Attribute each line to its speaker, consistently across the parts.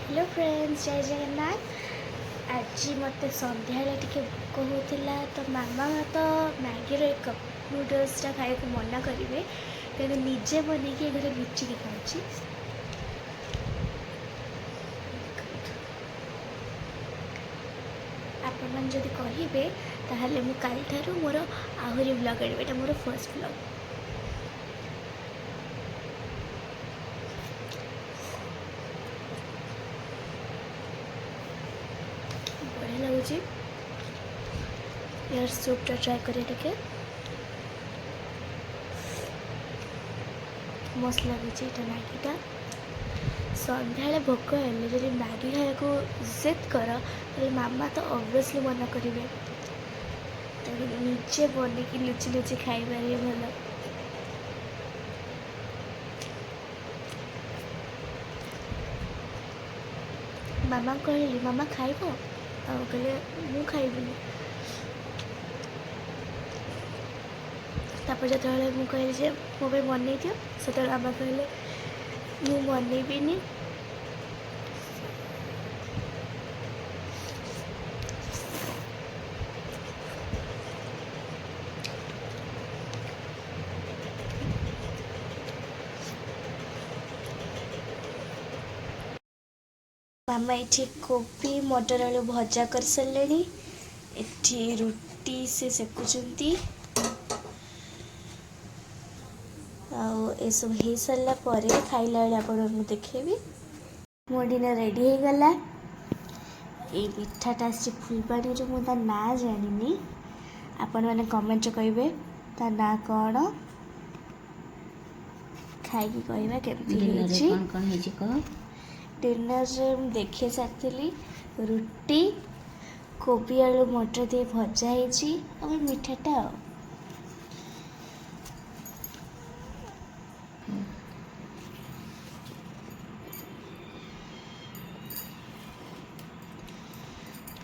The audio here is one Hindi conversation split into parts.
Speaker 1: हेलो फ्रेंड्स, जय जगन्नाथ। आज मत सन्ध्या टे भोक होता तो मामा तो मैगी एक कप नूडल्सटा खाई मना करेंगे कहीं निजे बनईकि घर लुचिकी खाऊँ। आपण मैंने जब कहे ताहले मु काल ठारू मोर आहरी ब्लॉग आने एटा मोर फर्स्ट ब्लॉग। बढ़िया लगुच यार सूपटा ट्राए करे टे मस्त लगुच मैगीटा। सन्ध्या भोक हेल्ले जब मैगी खाया को जिद कर तो मामा तो ऑब्वियसली मना करेंगे निजे बनईकि लुचि लुचि खाइबारे भल। मामा कहली मामा खाइब कहले मु खाइबिनी। तापर जो मुझे कहली मो बनई दियो से मामा कहले मु बनईबिनी। मामा ये कोबी मटर आलू भजा कर सारे। एठी रुटी से सेकुचंती सब हो सारा पर खाइला बेले देखेबी। मो डिनर रेडी हो गला। ये मिठाटा फुलबाणी मुझे ना जानी आपण मैंने कमेंट कहे ता ना कौन खाई कहवा के डिनर देखी सारी रुटी कोबी आलू मटर दिए भजा और मिठाटा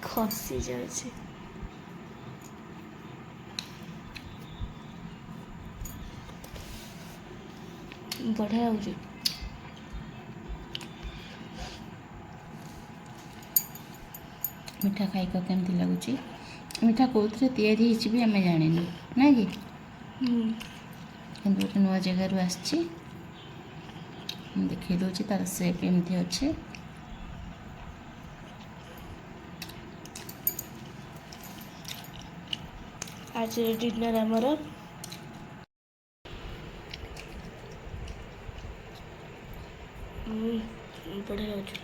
Speaker 1: खसी जाए। बढ़िया हो
Speaker 2: मिठा खाई केमती लगुच मिठा कौन तैयारी भी आम जानी ना कि गोटे नुआ जगार आसी देखे दूसरी तार सेप एमती अच्छे।
Speaker 1: आज डिनर आमर बढ़िया लगे।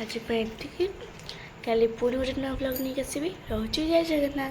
Speaker 1: आज काली पुणी गोटे नया ब्लॉग नहीं आसबि। रोची जय जगन्नाथ।